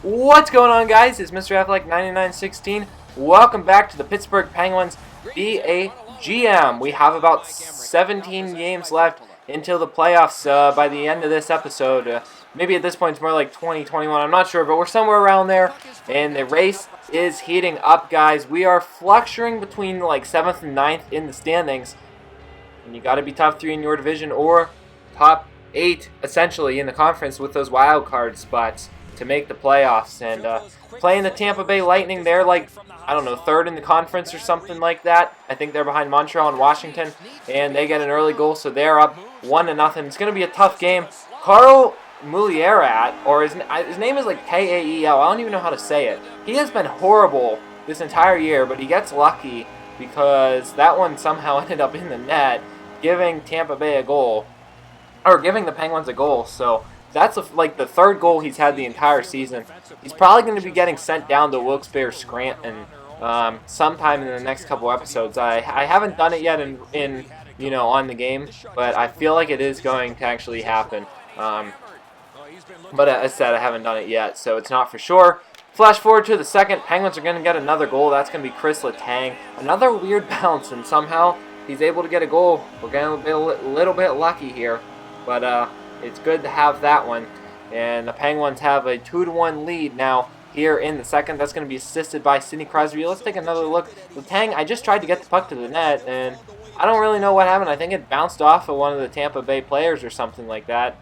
What's going on, guys? It's Mr. Athletic9916. Welcome back to the Pittsburgh Penguins BAGM. We have about 17 games left until the playoffs by the end of this episode. Maybe at this point it's more like 20, 21, I'm not sure, but we're somewhere around there. And the race is heating up, guys. We are fluctuating between like 7th and 9th in the standings. And you got to be top 3 in your division or top 8, essentially, in the conference with those wild card spots to make the playoffs. And playing the Tampa Bay Lightning, they're like, I don't know, 3rd in the conference or something like that. I think they're behind Montreal and Washington, and they get an early goal, so they're up 1-0. It's going to be a tough game. Carl Mulierat, or his name is like Kael, I don't even know how to say it. He has been horrible this entire year, but he gets lucky because that one somehow ended up in the net, giving Tampa Bay a goal, or giving the Penguins a goal. So that's like the 3rd goal he's had the entire season. He's probably going to be getting sent down to Wilkes-Barre Scranton sometime in the next couple episodes. I haven't done it yet in on the game, but I feel like it is going to actually happen. But as I said, I haven't done it yet, so it's not for sure. Flash forward to the second. Penguins are going to get another goal. That's going to be Chris Letang. Another weird bounce, and somehow he's able to get a goal. We're getting a little bit lucky here, but it's good to have that one. And the Penguins have a 2-1 lead now here in the second. That's going to be assisted by Sidney Crosby. Let's take another look. Letang, I just tried to get the puck to the net, and I don't really know what happened. I think it bounced off of one of the Tampa Bay players or something like that.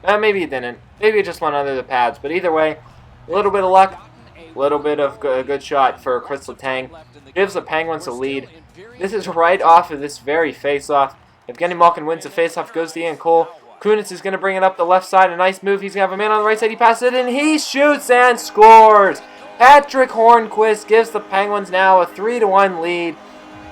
Maybe it didn't. Maybe it just went under the pads. But either way, a little bit of luck, a little bit of a good shot for Chris Letang. Gives the Penguins a lead. This is right off of this very face-off. Evgeny Malkin wins the face-off, goes to Ian Cole. Kunitz is going to bring it up the left side. A nice move. He's going to have a man on the right side. He passes it, and he shoots and scores. Patrick Hornquist gives the Penguins now a 3-1 lead.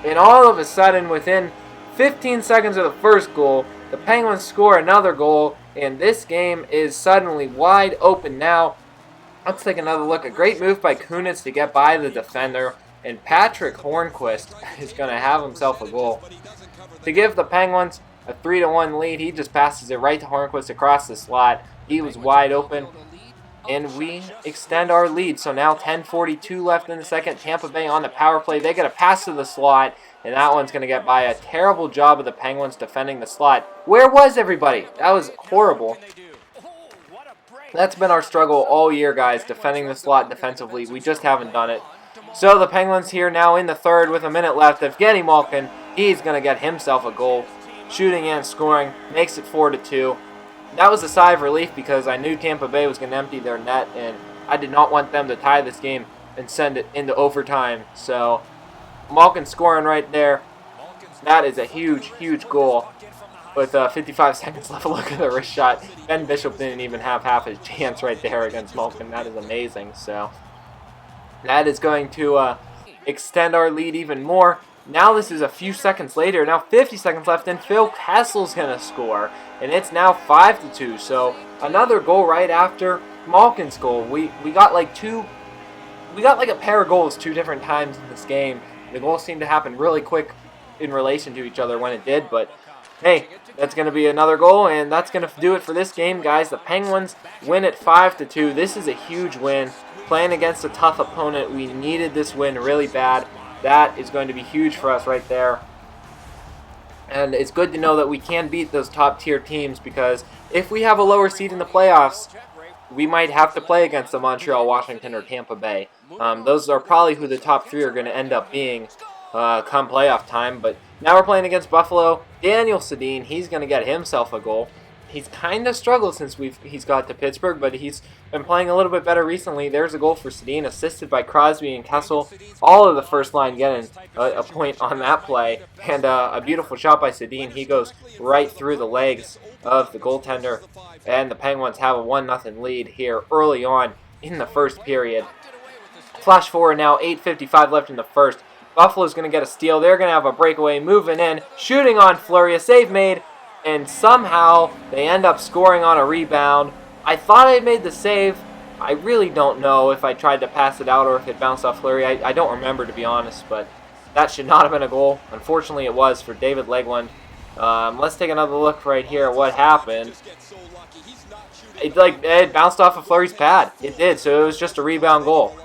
And all of a sudden, within 15 seconds of the first goal, the Penguins score another goal. And this game is suddenly wide open now. Let's take another look. A great move by Kunitz to get by the defender. And Patrick Hornquist is going to have himself a goal to give the Penguins a 3-1 lead. He just passes it right to Hornquist across the slot. He was wide open, and we extend our lead. So now 10:42 left in the second. Tampa Bay on the power play. They get a pass to the slot, and that one's going to get by. A terrible job of the Penguins defending the slot. Where was everybody? That was horrible. That's been our struggle all year, guys, defending the slot defensively. We just haven't done it. So the Penguins here now in the third with a minute left. Evgeny Malkin, he's going to get himself a goal. Shooting and scoring, makes it 4-2. That was a sigh of relief because I knew Tampa Bay was going to empty their net, and I did not want them to tie this game and send it into overtime. So Malkin scoring right there. That is a huge, huge goal. With 55 seconds left, look at the wrist shot. Ben Bishop didn't even have half his chance right there against Malkin. That is amazing. So that is going to extend our lead even more. Now this is a few seconds later. Now 50 seconds left, and Phil Kessel's going to score. And it's now 5-2. So another goal right after Malkin's goal. We got like a pair of goals 2 different times in this game. The goals seemed to happen really quick in relation to each other when it did. But hey, that's going to be another goal, and that's going to do it for this game, guys. The Penguins win at 5-2. This is a huge win. Playing against a tough opponent, we needed this win really bad. That is going to be huge for us right there. And it's good to know that we can beat those top-tier teams, because if we have a lower seed in the playoffs, we might have to play against the Montreal, Washington, or Tampa Bay. Those are probably who the top 3 are going to end up being come playoff time. But now we're playing against Buffalo. Daniel Sedin, he's going to get himself a goal. He's kind of struggled since he's got to Pittsburgh, but he's been playing a little bit better recently. There's a goal for Sedin, assisted by Crosby and Kessel. All of the first line getting a point on that play. And a beautiful shot by Sedin. He goes right through the legs of the goaltender. And the Penguins have a 1-0 lead here early on in the first period. Flash forward now, 8:55 left in the first. Buffalo's going to get a steal. They're going to have a breakaway, moving in, shooting on Fleury. A save made. And somehow they end up scoring on a rebound. I thought I made the save. I really don't know if I tried to pass it out or if it bounced off Fleury. I don't remember, to be honest, but that should not have been a goal. Unfortunately, it was for David Legland. Let's take another look right here at what happened. it bounced off of Fleury's pad. It did, so it was just a rebound goal.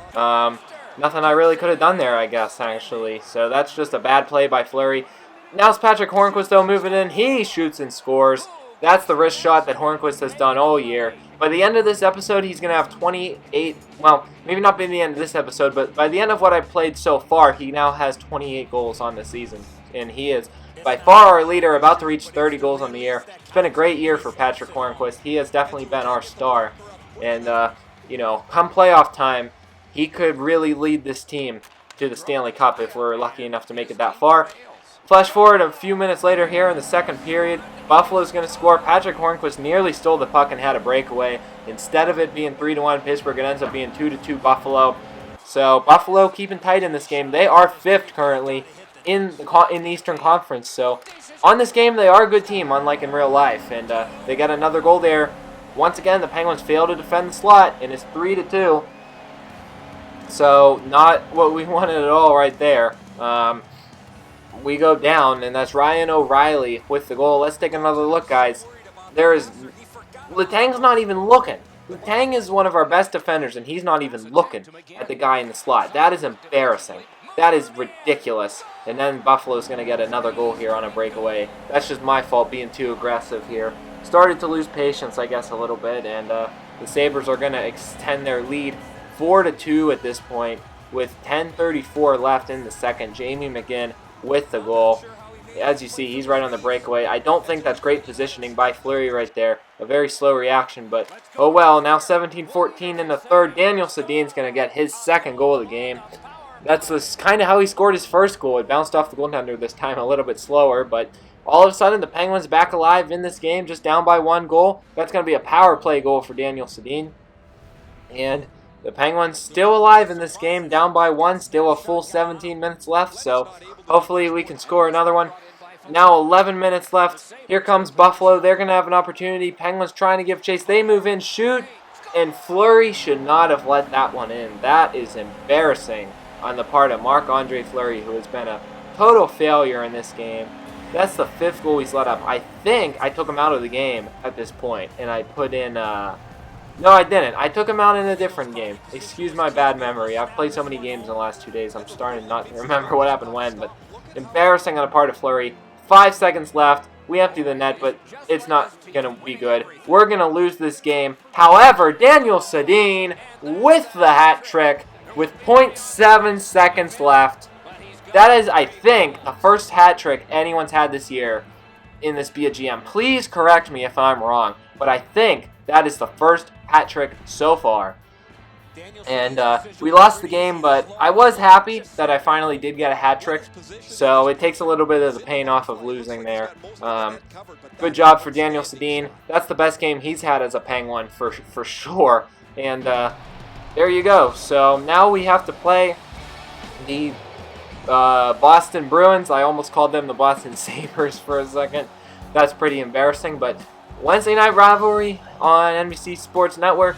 Nothing I really could have done there, I guess, actually. So that's just a bad play by Fleury. Now it's Patrick Hornquist, though, moving in. He shoots and scores. That's the wrist shot that Hornquist has done all year. By the end of this episode, he's going to have 28, well, maybe not by the end of this episode, but by the end of what I've played so far, he now has 28 goals on the season. And he is by far our leader, about to reach 30 goals on the year. It's been a great year for Patrick Hornquist. He has definitely been our star. And, you know, come playoff time, he could really lead this team to the Stanley Cup if we're lucky enough to make it that far. Flash forward a few minutes later here in the second period. Buffalo's going to score. Patrick Hornquist nearly stole the puck and had a breakaway. Instead of it being 3-1 Pittsburgh, it ends up being 2-2 Buffalo. So Buffalo keeping tight in this game. They are 5th currently in the Eastern Conference. So on this game, they are a good team, unlike in real life. And they got another goal there. Once again, the Penguins fail to defend the slot, and it's 3-2. So not what we wanted at all right there. We go down, and that's Ryan O'Reilly with the goal. Let's take another look, guys. Letang's not even looking. Letang is one of our best defenders, and he's not even looking at the guy in the slot. That is embarrassing. That is ridiculous. And then Buffalo's going to get another goal here on a breakaway. That's just my fault being too aggressive here. Started to lose patience, I guess, a little bit, and the Sabres are going to extend their lead 4-2 at this point with 10:34 left in the second. Jamie McGinn with the goal. As you see, he's right on the breakaway. I don't think that's great positioning by Fleury right there. A very slow reaction, but oh well. Now 17-14 in the third. Daniel Sedin's going to get his second goal of the game. That's kind of how he scored his first goal. It bounced off the goaltender this time a little bit slower, but all of a sudden the Penguins back alive in this game, just down by 1 goal. That's going to be a power play goal for Daniel Sedin. And the Penguins still alive in this game, down by 1, still a full 17 minutes left, so hopefully we can score another one. Now 11 minutes left. Here comes Buffalo. They're going to have an opportunity. Penguins trying to give chase. They move in, shoot, and Fleury should not have let that one in. That is embarrassing on the part of Marc-Andre Fleury, who has been a total failure in this game. That's the 5th goal he's let up. I think I took him out of the game at this point, and I put in... No, I didn't. I took him out in a different game. Excuse my bad memory. I've played so many games in the last 2 days, I'm starting not to remember what happened when, but embarrassing on the part of Fleury. 5 seconds left. We empty the net, but it's not going to be good. We're going to lose this game. However, Daniel Sedin with the hat trick with 0.7 seconds left. That is, I think, the first hat trick anyone's had this year in this Be a GM. Please correct me if I'm wrong, but I think that is the first hat trick so far. And we lost the game, but I was happy that I finally did get a hat trick. So it takes a little bit of the pain off of losing there. Good job for Daniel Sedin. That's the best game he's had as a Penguin for sure. And there you go. So now we have to play the Boston Bruins. I almost called them the Boston Sabres for a second. That's pretty embarrassing, but Wednesday night rivalry on NBC Sports Network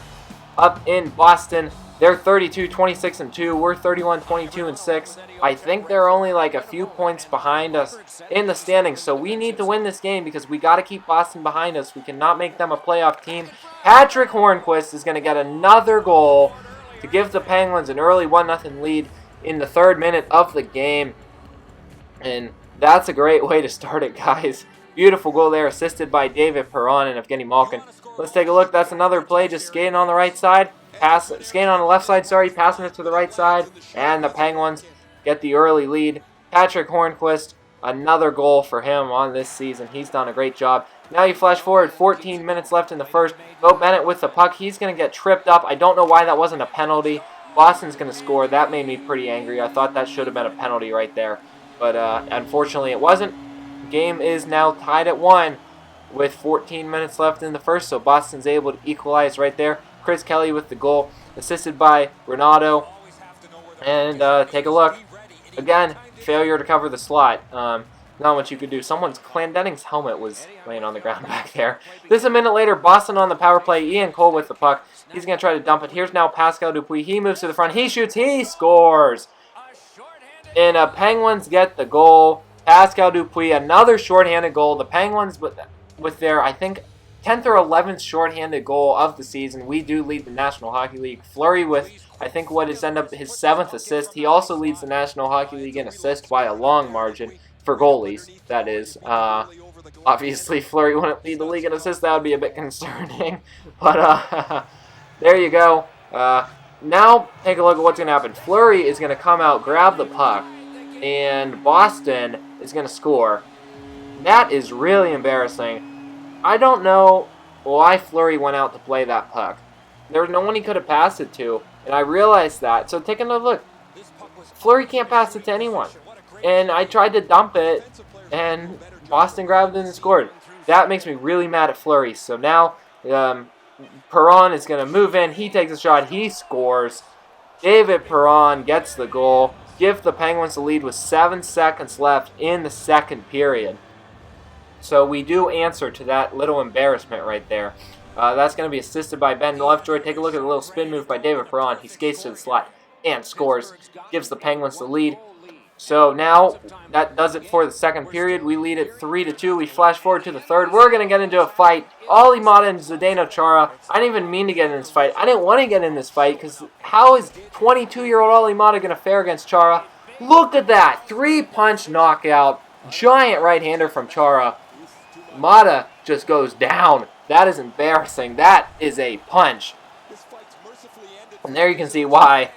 up in Boston. They're 32-26-2. We're 31-22-6. I think they're only like a few points behind us in the standings, so we need to win this game because we got to keep Boston behind us. We cannot make them a playoff team. Patrick Hornquist is going to get another goal to give the Penguins an early 1-0 lead in the 3rd minute of the game. And that's a great way to start it, guys. Beautiful goal there, assisted by David Perron and Evgeny Malkin. Let's take a look. That's another play, just skating on the right side. Skating on the left side, passing it to the right side. And the Penguins get the early lead. Patrick Hornquist, another goal for him on this season. He's done a great job. Now you flash forward, 14 minutes left in the first. Bo Bennett with the puck. He's going to get tripped up. I don't know why that wasn't a penalty. Boston's going to score. That made me pretty angry. I thought that should have been a penalty right there. But unfortunately it wasn't. Game is now tied at 1 with 14 minutes left in the first, so Boston's able to equalize right there. Chris Kelly with the goal, assisted by Renato. And take a look. Again, failure to cover the slot. Not much you could do. Clendening's helmet was laying on the ground back there. This a minute later, Boston on the power play. Ian Cole with the puck. He's going to try to dump it. Here's now Pascal Dupuis. He moves to the front. He shoots. He scores. And Penguins get the goal. Pascal Dupuis, another shorthanded goal. The Penguins with their, I think, 10th or 11th shorthanded goal of the season. We do lead the National Hockey League. Fleury with, I think, what is end up his 7th assist. He also leads the National Hockey League in assists by a long margin for goalies, that is. Obviously, Fleury wouldn't lead the league in assists. That would be a bit concerning. But there you go. Now, take a look at what's going to happen. Fleury is going to come out, grab the puck, and Boston is going to score. That is really embarrassing. I don't know why Fleury went out to play that puck. There was no one he could have passed it to, and I realized that. So take another look. Fleury can't pass it to anyone. And I tried to dump it, and Boston grabbed it and scored. That makes me really mad at Fleury. So now Perron is going to move in. He takes a shot. He scores. David Perron gets the goal. Give the Penguins the lead with 7 seconds left in the second period. So we do answer to that little embarrassment right there. That's going to be assisted by Ben Lovejoy. Take a look at the little spin move by David Perron. He skates to the slot and scores. Gives the Penguins the lead. So now that does it for the second period. We lead it 3-2. We flash forward to the third. We're going to get into a fight. Olli Maatta and Zdeno Chara. I didn't even mean to get in this fight. I didn't want to get in this fight because how is 22-year-old Olli Maatta going to fare against Chara? Look at that. 3-punch knockout. Giant right-hander from Chara. Maatta just goes down. That is embarrassing. That is a punch. And there you can see why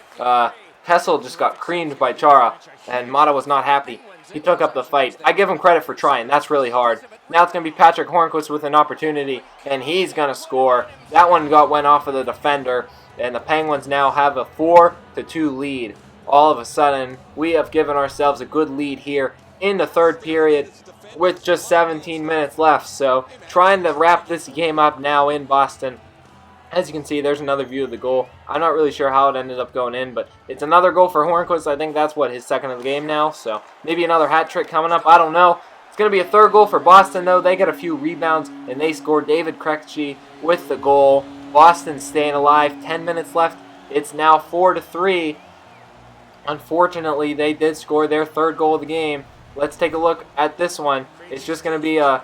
Kessel just got creamed by Chara, and Maatta was not happy. He took up the fight. I give him credit for trying. That's really hard. Now it's going to be Patrick Hornquist with an opportunity, and he's going to score. That one went off of the defender, and the Penguins now have a 4-2 lead. All of a sudden, we have given ourselves a good lead here in the third period with just 17 minutes left. So trying to wrap this game up now in Boston. As you can see, there's another view of the goal. I'm not really sure how it ended up going in, but it's another goal for Hornquist. I think that's what his second of the game now. So maybe another hat trick coming up. I don't know. It's going to be a third goal for Boston, though. They get a few rebounds, and they score. David Krejci with the goal. Boston staying alive. 10 minutes left. It's now 4-3. Unfortunately, they did score their third goal of the game. Let's take a look at this one. It's just going to be a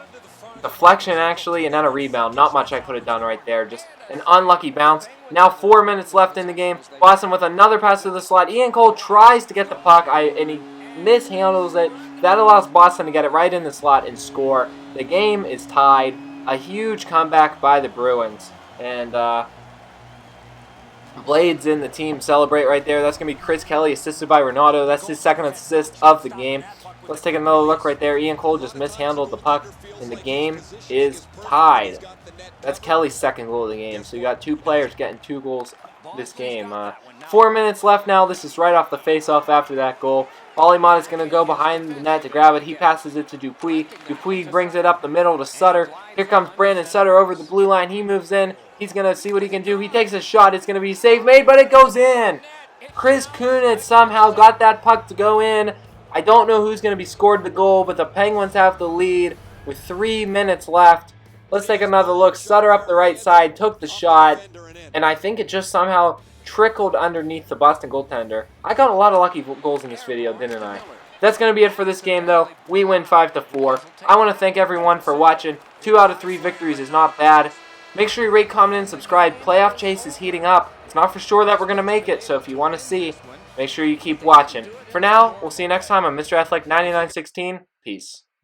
deflection, actually, and then a rebound. Not much I could have done right there. Just an unlucky bounce. Now 4 minutes left in the game. Boston with another pass to the slot. Ian Cole tries to get the puck, and he mishandles it. That allows Boston to get it right in the slot and score. The game is tied. A huge comeback by the Bruins. And Blades in the team celebrate right there. That's going to be Chris Kelly assisted by Renato. That's his second assist of the game. Let's take another look right there. Ian Cole just mishandled the puck, and the game is tied. That's Kelly's second goal of the game. So you got two players getting 2 goals this game. 4 minutes left now. This is right off the face-off after that goal. Olli Maatta is going to go behind the net to grab it. He passes it to Dupuis. Dupuis brings it up the middle to Sutter. Here comes Brandon Sutter over the blue line. He moves in. He's going to see what he can do. He takes a shot. It's going to be a save made, but it goes in. Chris Kunitz somehow got that puck to go in. I don't know who's going to be scored the goal, but the Penguins have the lead with 3 minutes left. Let's take another look. Sutter up the right side, took the shot, and I think it just somehow trickled underneath the Boston goaltender. I got a lot of lucky goals in this video, didn't I? That's going to be it for this game, though. We win 5-4. I want to thank everyone for watching. 2 out of 3 victories is not bad. Make sure you rate, comment, and subscribe. Playoff chase is heating up. It's not for sure that we're going to make it, so if you want to see, make sure you keep watching. For now, we'll see you next time on Mr. Athletic 9916. Peace.